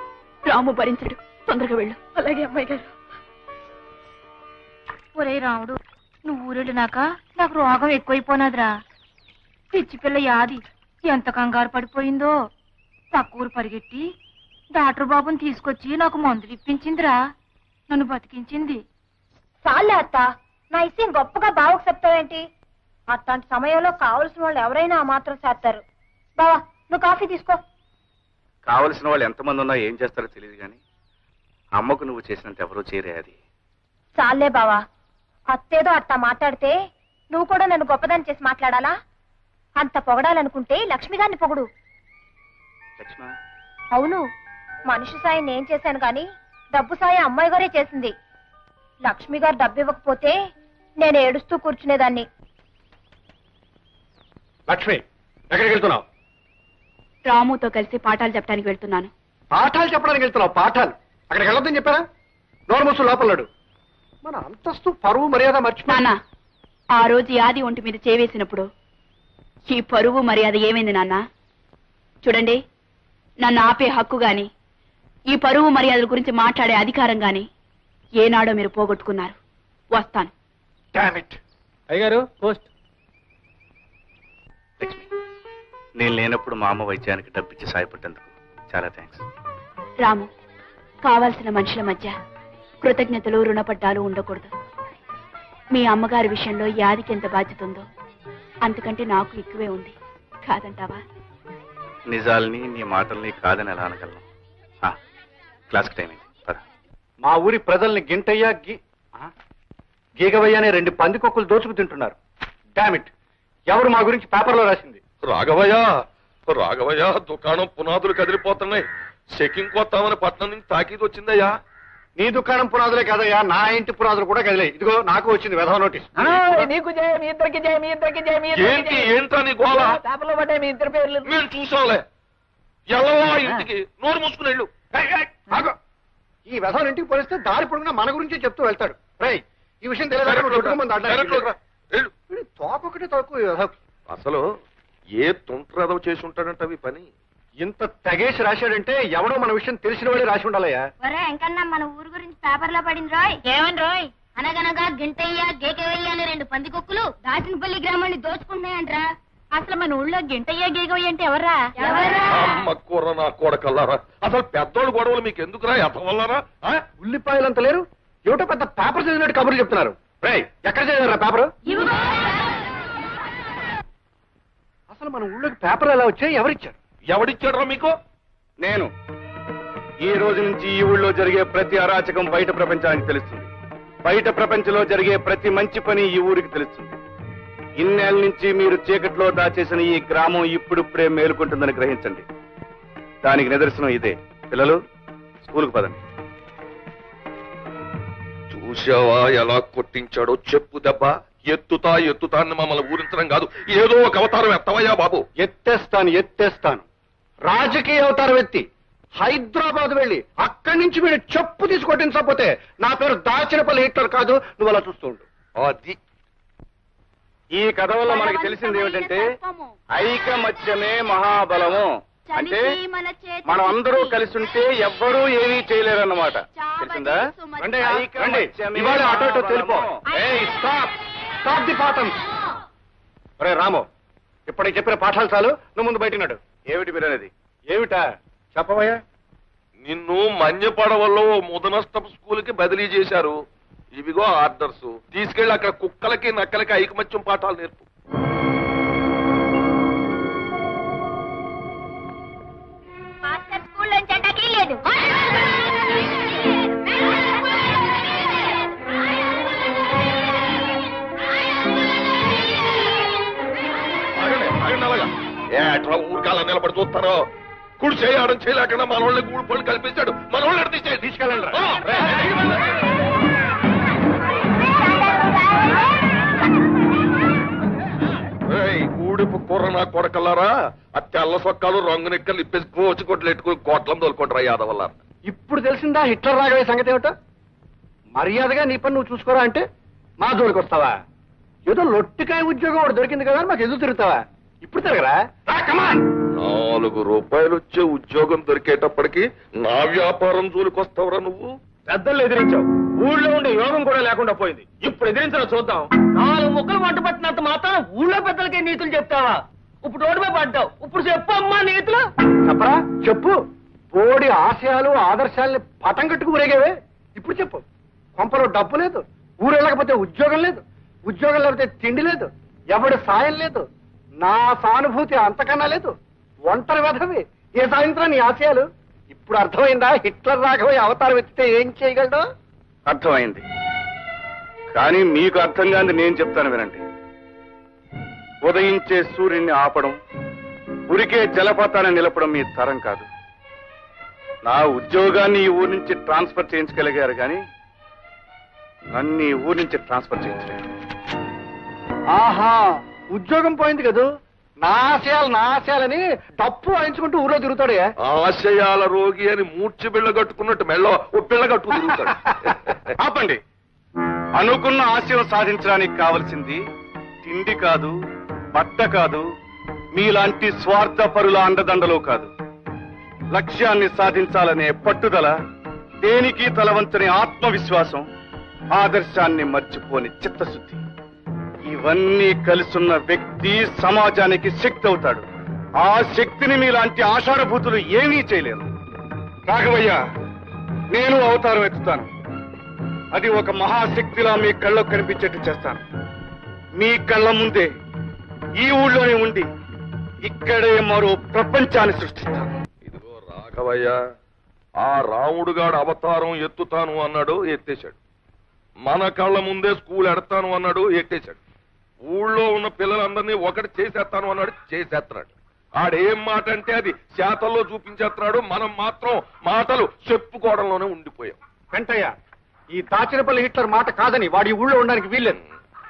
రాము భరించడు. తొందరగా వెళ్ళు. అలాగే అమ్మాయి గారు. ఒరే రాముడు, నువ్వు ఊరెళ్ళినాక నాకు రోగం ఎక్కువైపోనాదిరా. పిచ్చి పిల్ల యాది ఎంత కంగారు పడిపోయిందో. పక్క ఊరు పరిగెట్టి డాక్టర్ బాబుని తీసుకొచ్చి నాకు మందులు ఇప్పించిందిరా. నన్ను బతికించింది. చాలే అత్త, నా ఇష్టం గొప్పగా బావకు చెప్తావేంటి? అట్లాంటి సమయంలో కావలసిన వాళ్ళు ఎవరైనా ఆ మాత్రం చేస్తారు. బావా, నువ్వు కాఫీ తీసుకో. కావలసిన వాళ్ళు ఎంతమంది ఉన్నా ఏం చేస్తారో తెలియదు కానీ అమ్మకు నువ్వు చేసినంత ఎవరూ చేరే. అది చాలే బావా, అత్తేదో అట్టా మాట్లాడితే నువ్వు కూడా నన్ను గొప్పదాన్ని చేసి మాట్లాడాలా? అంత పొగడాలనుకుంటే లక్ష్మిగారిని పొగుడు. లక్ష్మ, అవును, మనిషి సాయం నేను చేశాను గాని డబ్బు సాయం అమ్మాయి గారే చేసింది. లక్ష్మి గారు డబ్బు ఇవ్వకపోతే నేను ఏడుస్తూ కూర్చునేదాన్ని. లక్ష్మి, ఎక్కడికి వెళ్తున్నావు? రాముతో కలిసి పాఠాలు చెప్పడానికి వెళ్తున్నాను. పాఠాలు చెప్పడానికి వెళ్తున్నావు? పాఠాలు అక్కడికి వెళ్ళొద్దని చెప్పారా? నోరు మూసు లోపలడు. మన అంతస్తు పరువు మర్యాద మర్చిపోయి. నాన్న, ఆ రోజు యాది ఒంటి మీద చేవేసినప్పుడు ఈ పరువు మర్యాద ఏమైంది నాన్న? చూడండి, నన్ను ఆపే హక్కు గాని ఈ పరువు మర్యాదల గురించి మాట్లాడే అధికారం గాని ఏనాడో మీరు పోగొట్టుకున్నారు. వస్తాను. అయ్యగారు, పోస్ట్. లక్ష్మి, నేను లేనప్పుడు మా అమ్మ వైద్యానికి డబ్బిచ్చి సాయపడ్డందుకు చాలా థ్యాంక్స్. రాము, కావాల్సిన మనుషుల మధ్య కృతజ్ఞతలు రుణపడ్డాలు ఉండకూడదు. మీ అమ్మగారి విషయంలో యాదికి ఎంత బాధ్యత ఉందో అంతకంటే నాకు ఎక్కువే ఉంది. కాదంటావా? నిజాల్ని నీ మాటల్ని కాదని ఎలా అనగలను? క్లాస్కి టైం అయింది, పద. మా ఊరి ప్రజల్ని గింటయ్య గీగవయ్య అనే 2 పందికొక్కులు దోచుకు తింటున్నారు. డామిట్, ఎవరు మా గురించి పేపర్లో రాసింది? రాఘవయ్య, దుకాణం పునాదులు కదిలిపోతున్నాయి. చెకింగ్ కొత్తామని పట్నం నుంచి తాకీదు వచ్చిందయ్యా. నీ దుకాణం పునాదులే కదయ్యా, నా ఇంటి పునాదులు కూడా కదిలే. ఇదిగో నాకు వచ్చింది వెధవ నోటీస్. నీకు జయ, మీ ఇద్దరికి జయ, మీ ఇద్దరికి జయ, మీ ఏంటి ఏంటా నీ గోళ? పేపర్లో పడ్డాయి మీ ఇద్దరు పేర్లు. మేము చూసాంలే. ఎల్లవా ఇంటికి, నోరు మూసుకుని వెళ్ళు. ఈ వెధవని ఇంటికి పోలిస్తే దారి పొడుగునా మన గురించే చెప్తూ వెళ్తాడు. రై, ఈ విషయం తెలియదు. తోకొకటి తక్కువ. అసలు ఏ తుంట్రదవ చేసి ఉంటాడంటే పని. ఇంత తెగేసి రాశాడంటే ఎవడో మన విషయం తెలిసిన వాడే రాసి ఉండాలయ్యా. ఎంకన్నా మన ఊరు గురించి పేపర్లో పడింది రోయ్. ఏమని రోయ్? అనగనగా గింటయ్య గేకవయ్య అనే 2 పందికొక్కులు దాచినపల్లి గ్రామాన్ని దోచుకుంటున్నాయంట్రా. అసలు మన ఊళ్ళో గింటయ్య గేకవయ్య అంటే ఎవర్రా? అమ్మ కూర నా కొడకల్లారా. అసలు పెద్దోళ్ళు గొడవలు మీకు ఎందుకురా? ఎదవల్లారా? ఉల్లిపాయలంత లేరు, ఏమిటో పెద్ద పేపర్ చదివినట్టు కబుర్లు చెప్తున్నారు. రై, ఎక్కడ చదివారా పేపర్? మన ఊళ్ళోకి పేపర్లు ఎలా వచ్చాయి? ఎవరిచ్చారు? ఎవడిచ్చాడ్రా మీకు? నేను. ఈ రోజు నుంచి ఈ ఊళ్ళో జరిగే ప్రతి అరాచకం బయట ప్రపంచానికి తెలుస్తుంది. బయట ప్రపంచంలో జరిగే ప్రతి మంచి పని ఈ ఊరికి తెలుస్తుంది. ఇన్నేళ్ల నుంచి మీరు చీకట్లో దాచేసిన ఈ గ్రామం ఇప్పుడిప్పుడే మేలుకుంటుందని గ్రహించండి. దానికి నిదర్శనం ఇదే. పిల్లలు, స్కూల్కి పదండి. చూసావా ఎలా కొట్టించాడో? చెప్పు దెబ్బ. ఎత్తుతా అని మమ్మల్ని ఊరించడం కాదు, ఏదో ఒక అవతారం ఎత్తవయ్యా బాబు. ఎత్తేస్తాను. రాజకీయ అవతారం ఎత్తి హైదరాబాద్ వెళ్ళి అక్కడి నుంచి వీడు చెప్పు తీసి కొట్టించకపోతే నా పేరు దాచినపల్లి హిట్లర్ కాదు. నువ్వు అలా చూస్తూ ఉండు. అది ఈ కథ వల్ల మనకి తెలిసింది ఏమిటంటే ఐకమత్యమే మహాబలము. అంటే మనం అందరూ కలిసి ఉంటే ఎవ్వరూ ఏమీ చేయలేరన్నమాట. తెలిసిందా? ఇవాళ అటో ఇటో తెలిపో. స్టాప్ ది పాఠం. రే రాము, ఇప్పటికి చెప్పిన పాఠాలు చాలు. నువ్వు ముందు బయటన్నాడు. ఏమిటి మీరు అనేది? ఏమిటా చెప్పవయ్యా? నిన్ను మన్యపడవల్లో ముదనష్టపు స్కూల్ కి బదిలీ చేశారు. ఇవిగో ఆర్డర్స్. తీసుకెళ్లి అక్కడ కుక్కలకి నక్కలకి ఐకమత్యం పాఠాలు నేర్పు. అట్లా ఊరికాల నిలబడి చూస్తారో? కుడి చేయడం చేయలేకుండా మన వాళ్ళని గూడు పళ్ళు కల్పించాడు. మన వాళ్ళని తీసుకెళ్ళండి. గూడిపు కూర నా కొడకల్లారా, ఆ తెల్ల సొక్కాలు రంగు నిక్కలు ఇప్పేసి కోచి కొట్లు ఎట్టుకుని కోట్లం తోలుకుంటారా యాదవల్ల. ఇప్పుడు తెలిసిందా హిట్లర్ రాగవే సంగతి ఏమిటో? మర్యాదగా నీ పని నువ్వు చూసుకోరా అంటే మా జోలికి వస్తావా? ఏదో లొట్టికాయ ఉద్యోగం ఒకటి దొరికింది కదా మాకు ఎదురు తిరుగుతావా? ఇప్పుడు తిరగరా? 4 రూపాయలు వచ్చే ఉద్యోగం దొరికేటప్పటికి నా వ్యాపారం జోలికొస్తావురా నువ్వు? పెద్దలు ఎదిరించావు, ఊళ్ళో ఉండే యోగం కూడా లేకుండా పోయింది. ఇప్పుడు ఎదిరించడం చూద్దాం. 4 ముక్కలు వంట పట్టినంత మాత్రం ఊళ్ళో పెద్దలకే నీతులు చెప్తావా? ఇప్పుడు రోడ్డుపై పడ్డావు, ఇప్పుడు చెప్పు అమ్మా నీతులు. చెప్పరా? చెప్పు. బోడి ఆశయాలు ఆదర్శాలని పటం కట్టుకు ఊరేగేవే. ఇప్పుడు చెప్పు. కొంపలో డబ్బు లేదు, ఊరు వెళ్ళకపోతే ఉద్యోగం లేదు, ఉద్యోగం లేకపోతే తిండి లేదు, ఎవడి సాయం లేదు, నా సానుభూతి అంతకన్నా లేదు, ఒంటరి వెధవి. ఏ సాయంత్రం నీ ఆశయాలు? ఇప్పుడు అర్థమైందా హిట్లర్ రాఘవయ్య అవతారం ఎత్తితే ఏం చేయగలడు? అర్థమైంది. కానీ మీకు అర్థం కాని నేను చెప్తాను వినండి. ఉదయించే సూర్యుడిని ఆపడం, ఉరికే జలపాతాన్ని నిలపడం మీ తరం కాదు. నా ఉద్యోగాన్ని ఈ ఊరి నుంచి ట్రాన్స్ఫర్ చేయించగలిగారు కానీ నన్ను ఈ ఊరి నుంచి ట్రాన్స్ఫర్ చేయించలేరు. ఆహా, ఉద్యోగం పోయింది కదా, నా ఆశయాలని డప్పు వాయించుకుంటూ ఊళ్ళో తిరుగుతాడే. ఆశయాల రోగి అని మూర్చి బిళ్ళ కట్టుకున్నట్టు మెళ్ళో ఓ పిల్ల కట్టుకు తిరుగుతాడు. ఆపండి. అనుకున్న ఆశయం సాధించడానికి కావలసింది తిండి కాదు, బట్ట కాదు, మీలాంటి స్వార్థపరుల అండదండలు కాదు. లక్ష్యాన్ని సాధించాలనే పట్టుదల, దేనికి తలవంచని ఆత్మవిశ్వాసం, ఆదర్శాన్ని మర్చిపోని చిత్తశుద్ధి, ఇవన్నీ కలిసున్న వ్యక్తి సమాజానికి శక్తి అవుతాడు. ఆ శక్తిని మీలాంటి ఆషాఢభూతులు ఏమీ చేయలేరు. రాఘవయ్య, నేను అవతారం ఎత్తుతాను. అది ఒక మహాశక్తిలా మీ కళ్ళకు కనిపించేట్టు చేస్తాను. మీ కళ్ళ ముందే ఈ ఊళ్ళోనే ఉండి ఇక్కడే మరో ప్రపంచాన్ని సృష్టిస్తాను. ఇదిగో రాఘవయ్య, ఆ రాముడుగాడు అవతారం ఎత్తుతాను అన్నాడు, ఎత్తేశాడు. మన కళ్ళ ముందే స్కూల్ ఎడతాను అన్నాడు, ఎట్టేశాడు. ఊళ్ళో ఉన్న పిల్లలందరినీ ఒకటి చేసేస్తాను అన్నాడు, చేసేస్తున్నాడు. ఆడేం మాట అంటే అది శాతల్లో చూపించేస్తున్నాడు. మనం మాత్రం మాటలు చెప్పుకోవడంలోనే ఉండిపోయాం. వెంటయ్య, ఈ దాచినపల్లి హిట్లర్ మాట కాదని వాడి ఊళ్ళో ఉండడానికి వీల్లేదు.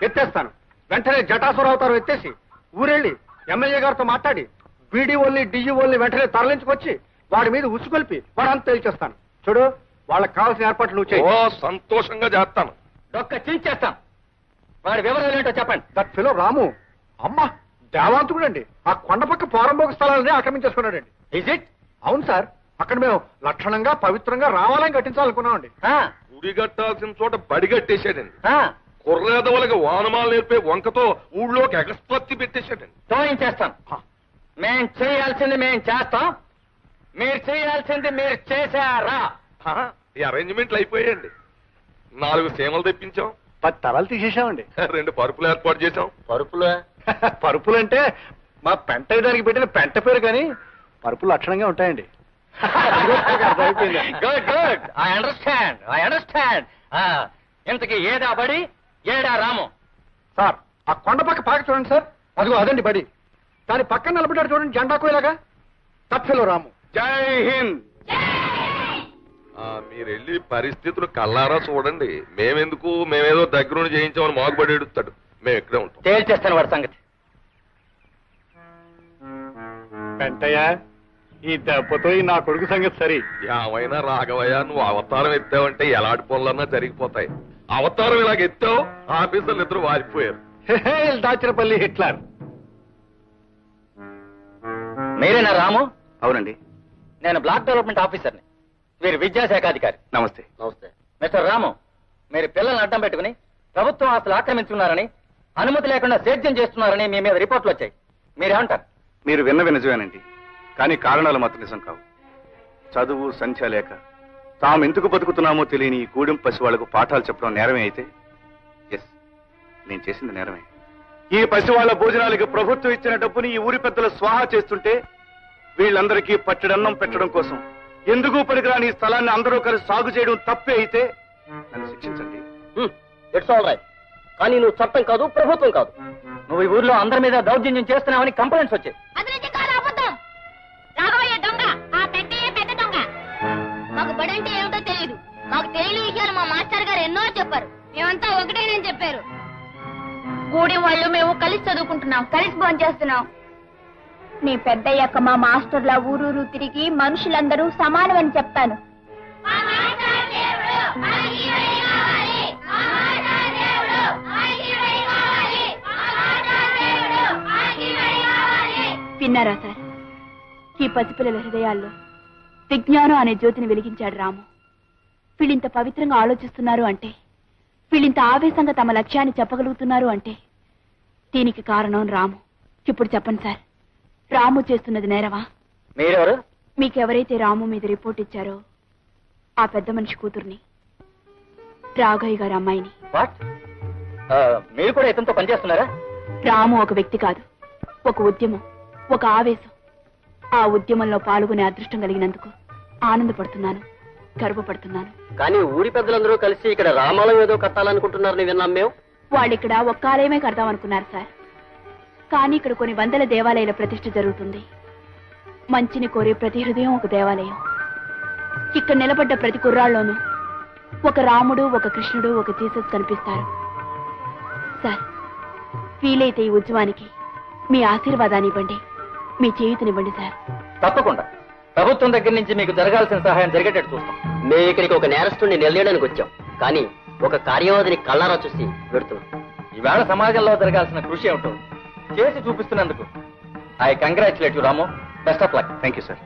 ఎత్తేస్తాను. వెంటనే జటాసుర అవతారం ఎత్తేసి ఊరెళ్ళి ఎమ్మెల్యే గారితో మాట్లాడి బీడీఓల్ని డిఈఓల్ని వెంటనే తరలించుకొచ్చి వాడి మీద ఉసుకొల్పి వాడంతా తేల్చేస్తాను. చూడు, వాళ్ళకి కావాల్సిన ఏర్పాట్లు నువ్వు చేయి. ఓ, సంతోషంగా చేస్తాను. డొక్క చించేస్తాం. వాడి వివరాలు ఏంటో చెప్పండి. దట్ ఫెలో రాము, అమ్మా దేవాంతుడండి. ఆ కొండ పక్క పోరంబోక స్థలాలని ఆక్రమించేసుకున్నాడండి. Is it? అవును సార్, అక్కడ మేము లక్షణంగా పవిత్రంగా రావాలని కట్టించాలనుకున్నామండి. గుడి కట్టాల్సిన చోట బడి కట్టేశాడండి. కుర్రేదవులకి వానమాలు నేర్పే వంకతో ఊళ్ళోకి ఎగస్పత్తి పెట్టేశాడండి. తోయించేస్తాం. మేం చేయాల్సింది మేం చేస్తాం, మీరు చేయాల్సింది మీరు చేశారా? ఈ అరేంజ్మెంట్లు అయిపోయాయండి. 4 సీమలు తెప్పించాం, 10 తరాలు తీసేసామండి. 2 పరుపులు ఏర్పాటు చేశాం. పరుపులు? పరుపులంటే మా పెంట దానికి పెట్టిన పెంట పేరు కానీ పరుపులు లక్షణంగా ఉంటాయండి. Good good, I understand. ఇంతకీ ఏడా బడి, ఏడా రాము? సార్ ఆ కొండ పక్క పాక చూడండి సార్, అదిగో అదండి బడి. దాని పక్కన నిలబడ్డాడు చూడండి జెండాకు ఇలాగా, తప్పిలో రాము. జై హింద్. మీరు వెళ్ళి పరిస్థితులు కల్లారా చూడండి. మేమేదో దగ్గరుండి చేయించామని మాగుబడి ఎడుతాడు. మేము ఇక్కడే ఉంటాం. తేల్చేస్తాను వాడి సంగతి. పెంటయ్య, ఈ దెబ్బతో నా కొడుకు సంగతి సరి. ఏమైనా రాఘవయ్య, నువ్వు అవతారం ఎత్తావంటే ఎలాంటి పనులన్నా జరిగిపోతాయి. అవతారం ఇలాగ ఎత్తావు, ఆఫీసర్లు ఇద్దరు వారిపోయారు. దాచిరపల్లి హిట్లర్. మీరేనా రాము? అవునండి, నేను బ్లాక్ డెవలప్మెంట్ ఆఫీసర్ని, వీరు విద్యాశాఖాధికారి. నమస్తే. నమస్తే. మిస్టర్ రాము, మీరు పిల్లల్ని అడ్డం పెట్టుకుని ప్రభుత్వం ఆస్తులు ఆక్రమించుకున్నారని, అనుమతి లేకుండా సేద్యం చేస్తున్నారని మీ మీద రిపోర్ట్లు వచ్చాయి. మీరేమంటారు? మీరు విన్నవి నిజమేనండి, కానీ కారణాలు మాత్రం నిజం కావు. చదువు సంఖ్య లేక తాము ఎందుకు బతుకుతున్నామో తెలియని ఈ గూడెం పసి వాళ్లకు పాఠాలు చెప్పడం నేరమే అయితే, ఎస్, నేను చేసింది నేరమే. ఈ పసివాళ్ల భోజనాలకు ప్రభుత్వం ఇచ్చిన డబ్బుని ఈ ఊరి పెద్దలు స్వాహా చేస్తుంటే, వీళ్ళందరికీ పట్టెడన్నం పెట్టడం కోసం ఎందుకు పనికిరాని ఈ స్థలాన్ని అందరూ కలిసి సాగు చేయడం తప్పే అయితే నన్ను శిక్షించండి. It's all right. కానీ నువ్వు చట్టం కాదు, ప్రభుత్వం కాదు. నువ్వు ఈ ఊర్లో అందరి మీద దౌర్జన్యం చేస్తున్నావని కంప్లైంట్స్ వచ్చాయి. రాఘవయ్య దొంగ, ఆ పెద్ద దొంగ. మాకు బడంటే ఏమిటో తెలియదు. మాకు తెలియని విషయాలు మా మాస్టర్ గారు ఎన్నో చెప్పారు. మేమంతా ఒకటేనని చెప్పారు. గూడి వాళ్ళు మేము కలిసి చదువుకుంటున్నాం, కలిసి భోంచేస్తున్నాం. నీ పెద్దయ్యాక మా మాస్టర్లా ఊరూరు తిరిగి మనుషులందరూ సమానమని చెప్తాను. విన్నారా సార్? ఈ పసిపిల్లల హృదయాల్లో విజ్ఞానం అనే జ్యోతిని వెలిగించాడు రాము. వీళ్ళింత పవిత్రంగా ఆలోచిస్తున్నారు అంటే, వీళ్ళింత ఆవేశంగా తమ లక్ష్యాన్ని చెప్పగలుగుతున్నారు అంటే దీనికి కారణం రాము. ఇప్పుడు చెప్పండి సార్, రాము చేస్తున్నది నేరవా? మీరెవరు? మీకెవరైతే రాము మీద రిపోర్ట్ ఇచ్చారో ఆ పెద్ద మనిషి కూతుర్ని, రాఘయ్య గారి అమ్మాయిని. వాట్? మీరు కూడా ఇతనితో పనిచేస్తున్నారా? రాము ఒక వ్యక్తి కాదు, ఒక ఉద్యమం, ఒక ఆవేశం. ఆ ఉద్యమంలో పాల్గొనే అదృష్టం కలిగినందుకు ఆనందపడుతున్నాను, గర్వపడుతున్నాను. కానీ ఊరి పెద్దలందరూ కలిసి ఇక్కడ రామాలయం ఏదో కట్టాలనుకుంటున్నారని విన్నాం మేము. వాళ్ళిక్కడ ఒక్క ఆలయమే కడదామనుకున్నారు సార్. కానీ ఇక్కడ కొన్ని వందల దేవాలయాల ప్రతిష్ఠ జరుగుతుంది. మంచిని కోరే ప్రతి హృదయం ఒక దేవాలయం. ఇక్కడ నిలబడ్డ ప్రతి కుర్రాళ్ళలోనూ ఒక రాముడు, ఒక కృష్ణుడు, ఒక జీసస్ కనిపిస్తారు. సార్, వీలైతే ఈ ఉద్యమానికి మీ ఆశీర్వాదాన్ని ఇవ్వండి, మీ చేయూతనివ్వండి సార్. తప్పకుండా ప్రభుత్వం దగ్గర నుంచి మీకు జరగాల్సిన సహాయం జరిగేటట్టు చూస్తాం. మేము ఇక్కడికి ఒక నేరస్తుడిని నిలయడానికి వచ్చాం, కానీ ఒక కార్యవాదిని కళ్ళారా చూసి పెడుతున్నాం. ఈవేళ సమాజంలో జరగాల్సిన కృషి ఏమిటో చేసి చూపిస్తున్నందుకు I congratulate you Ramu. Best of luck. Thank you sir.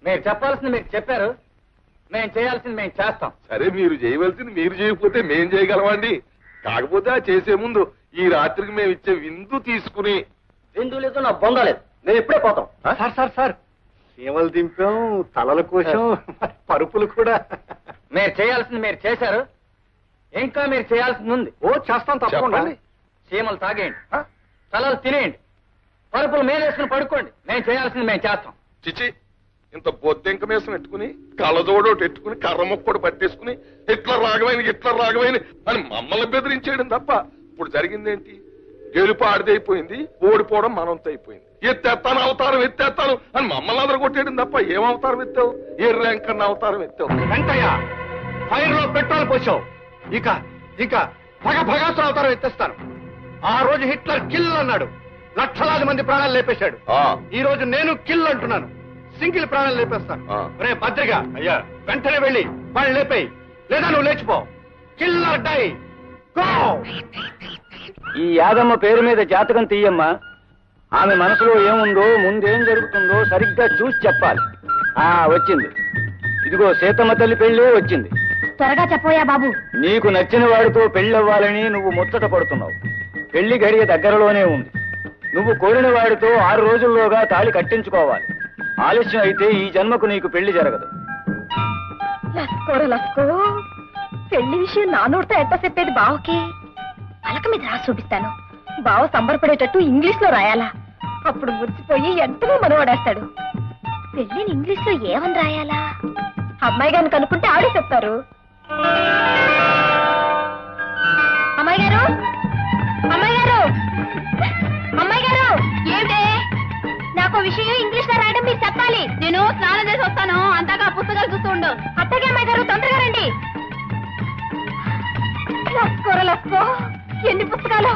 మీరు చెప్పాల్సింది మీరు చెప్పారు, మేము చేయాల్సింది మేము చేస్తాం. సరే, మీరు చేయవలసింది మీరు చేయకపోతే మేం చేయగలమండి. కాకపోతే ఆ చేసే ముందు ఈ రాత్రికి మేము ఇచ్చే విందు తీసుకుని. విందు లేదు, నా బొంద లేదు, మేము ఇప్పుడే పోతాం. సార్ సార్ సార్, సీమలు దింపాం, తలల కోసం పరుపులు కూడా. మీరు చేయాల్సింది మీరు చేశారు, ఇంకా మీరు చేయాల్సింది ఉంది. ఓ చేస్తాం తప్పకుండా. సీమలు తాగేయండి, తలలు తినేయండి, పరుపులు మేలేసుకుని పడుకోండి. మేము చేయాల్సింది మేము చేస్తాం. చిచి, ఇంత బొద్దెంక మీసం పెట్టుకుని కళ్ళజోడోటి పెట్టుకుని కర్ర మొక్కడు పట్టేసుకుని ఇట్లా రాగమైన అని మమ్మల్ని బెదిరించేయడం తప్ప ఇప్పుడు జరిగిందేంటి? గెలుపు ఆడిదైపోయింది, ఓడిపోవడం మనంతో అయిపోయింది. ఎత్తేస్తాను అవతారం ఎత్తేస్తాను అని మమ్మల్ని అందరూ కొట్టేయడం తప్ప ఏం అవతారం ఎత్తావు? ఏ ర్యాంక్ అన్న అవతారం ఎత్తావు? వెంటయ్య, ఫైర్ లో పెట్రోల్ పోసావు. ఇక భగభగాసుర అవతారం ఎత్తేస్తాను. ఆ రోజు హిట్లర్ కిల్ అన్నాడు, లక్షలాది మంది ప్రాణాలు లేపేశాడు. ఈ రోజు నేను కిల్ అంటున్నాను, సింగిల్ ప్రాణాలు లేపేస్తాను. రే భద్రిగా, అయ్యా వెంటనే వెళ్ళి వాళ్ళు లేపేయి, లేదా నువ్వు లేచిపో. Killer die, go. ఈ యాదమ్మ పేరు మీద జాతకం తీయమ్మా. ఆమె మనసులో ఏముందో, ముందేం జరుగుతుందో సరిగ్గా చూసి చెప్పాలి. వచ్చింది, ఇదిగో సీతమ్మ తల్లి పెళ్ళే వచ్చింది. త్వరగా చెప్పోయా బాబు. నీకు నచ్చిన వాడితో పెళ్ళవ్వాలని నువ్వు ముచ్చట పడుతున్నావు. పెళ్లి గడియ దగ్గరలోనే ఉంది. నువ్వు కోరిన వాడితో 6 రోజుల్లోగా తాళి కట్టించుకోవాలి. ఆలస్యం అయితే ఈ జన్మకు నీకు పెళ్లి జరగదు. లస్కో పెళ్లి విషయం నా నోటితో ఎట్ట చెప్పేది బావకి? పలక మీద రాసి చూపిస్తాను. బావ సంబరపడేటట్టు ఇంగ్లీష్ లో రాయాలా? అప్పుడు మురిసిపోయి ఎంతలో మనవాడేస్తాడు. పెళ్ళిని ఇంగ్లీష్ లో ఏమని రాయాలా? అమ్మాయి గారిని కనుక్కుంటే ఆడే చెప్తారు. అమ్మాయి గారు, అమ్మాయి గారు, అమ్మాయి గారు, ఏమిటే? నాకు విషయం ఇంగ్లీష్ లో రాయడం మీరు చెప్పాలి. నేను స్నానం చేసి వస్తాను, అంతగా పుస్తకాలు చూస్తూ ఉండు. అత్తగా అమ్మాయి గారు, తొందరగా రండి. లస్కోర లస్కో, ఎన్ని పుస్తకాలు!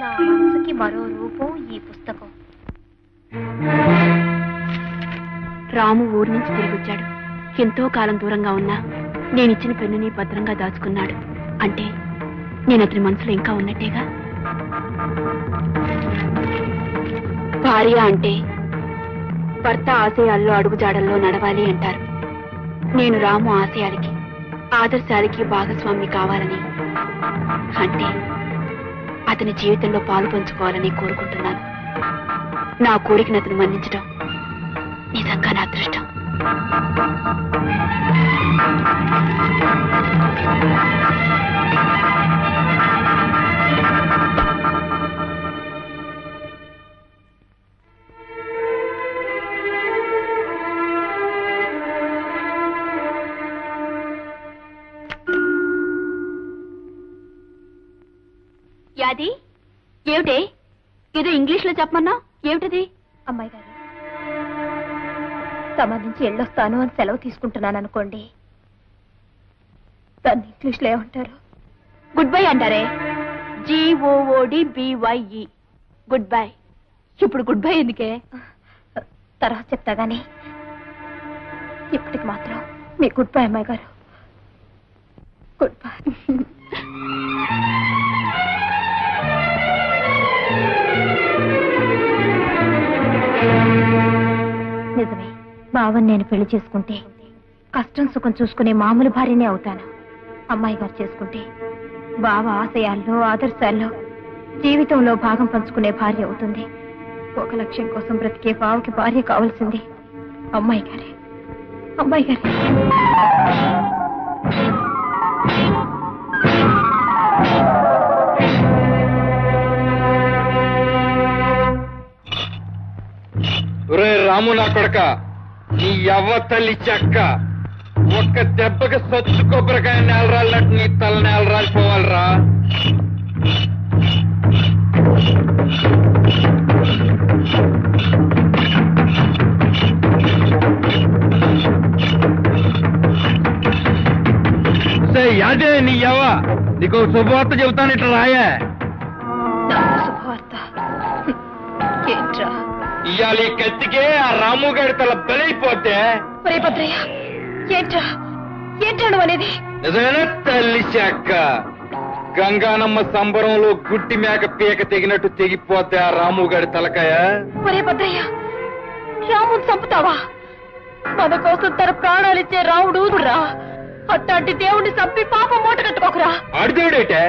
నా మనసుకి మరో రూపం ఈ పుస్తకం. రాము ఊరి నుంచి తిరిగి వచ్చాడు. ఎంతో కాలం దూరంగా ఉన్నా నేనిచ్చిన పెన్నుని భద్రంగా దాచుకున్నాడు. అంటే నేను అతని మనసులో ఇంకా ఉన్నట్టేగా. భార్య అంటే భర్త ఆశయాల్లో అడుగుజాడల్లో నడవాలి అంటారు. నేను రాము ఆశయాలకి, ఆదర్శాలకి భాగస్వామి కావాలని, అంటే అతని జీవితంలో పాలు పంచుకోవాలని కోరుకుంటున్నాను. నా కోరికను అతను మన్నించడం నిజంగా నా అదృష్టం. యాది, ఏమిటే ఏదో ఇంగ్లీష్ లో చెప్పమన్నా? ఏమిటిది? అమ్మాయి గారు, సంబంధించి వెళ్ళొస్తాను అని సెలవు తీసుకుంటున్నాను అనుకోండి, దాన్ని ఇంగ్లీష్ లో ఏమంటారు? గుడ్ బై అంటారే. GOODBYE, good bye. ఇప్పుడు గుడ్ బై ఎందుకే? తర్వాత చెప్తా గానీ ఇప్పటికి మాత్రం మీ గుడ్ బై అమ్మాయి గారు. Good bye. నిజమే, బావని నేను పెళ్లి చేసుకుంటే కష్టం సుఖం చూసుకునే మామూలు భార్యనే అవుతాను. అమ్మాయి గారు చేసుకుంటే బావ ఆశయాల్లో, ఆదర్శాల్లో, జీవితంలో భాగం పంచుకునే భార్య అవుతుంది. ఒక లక్ష్యం కోసం బ్రతికే బావకి భార్య కావాల్సింది అమ్మాయి గారే. అమ్మాయి గారే. రాము నా కొడక, నీ యవ్వ తల్లి చెక్క, ఒక్క దెబ్బకి సొచ్చు కొబ్బరికాయ నేలరాలినట్టు నీ తల నేలరాలిపోవాలరా. యాదే నీ యవ్వ, నీకు శుభవార్త చెబుతాను, ఇట్లా రాయే. శుభవార్త ఏంట్రా? ఇవాళ ఈ కత్తికే ఆ రాము గారి తల బలైపోతే. భద్రయ్య, ఏంట్రా ఏంట్రాడు అనేది? నిజమేనా తల్లి చెక్క? గంగానమ్మ సంబరంలో గుడ్డి మేక పీక తెగినట్టు తెగిపోతే ఆ రాము గారి తలకాయ. ఒరే భద్రయ్య, రాముడు చంపుతావా? మన కోసం తన ప్రాణాలిచ్చే రాముడు రా. అట్లాంటి దేవుడిని చంపి పాపం మూట కట్టుకోకురా. ఆడిదేవుడేటే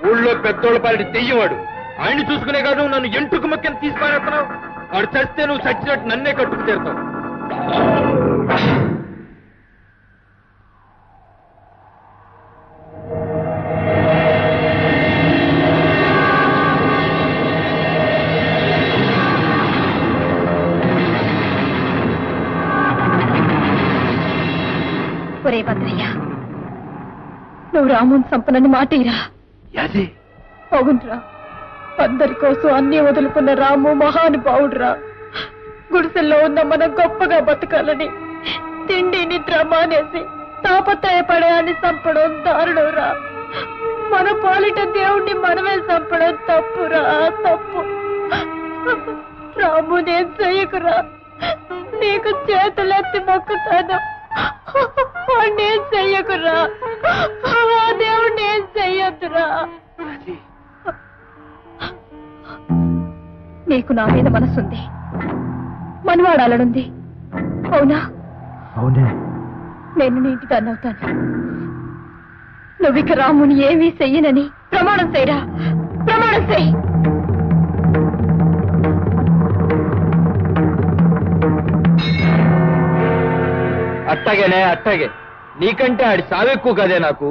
ఊళ్ళో పెద్దోళ్ళ పాలిటి తెయ్యవాడు. ఆయన్ని చూసుకునే కాదు నన్ను ఎంటుకు మక్కని తీసుకునేస్తున్నావు. వాడు చస్తే నువ్వు చచ్చినట్టు నన్నే కట్టుకు తీరుతావు. ఒరే భద్రయ్య, నువ్వు రాముని చంపనని మాటిరా. అవునరా, అందరి కోసం అన్ని వదులుకున్న రాము మహానుభావుడురా. గుడిసెల్లో ఉన్న మనం గొప్పగా బతకాలని తిండి నిద్ర మానేసి తాపత్రయపడే అని చంపడం దారుణంరా. మన పాలిట దేవుణ్ణి మనమే చంపడం తప్పురా, తప్పు. రాము నేను చెయ్యకురా, నీకు చేతులెత్తి మొక్కుతాను. నేను చెయ్యకురా, దేవుణ్ణి ఏం చెయ్యొద్దురా. నీకు నా మీద మనసుంది, మనవాడాలనుంది, అవునా? అవునే. నేను నీ ఇంటి దాన్ని అవుతాను. నువ్విక రాముని ఏమీ చెయ్యనని ప్రమాణం చేయరా, ప్రమాణం చెయ్యి. అట్టగేనే, అట్టగే. నీకంటే ఆడి సావెక్కువ కదే నాకు.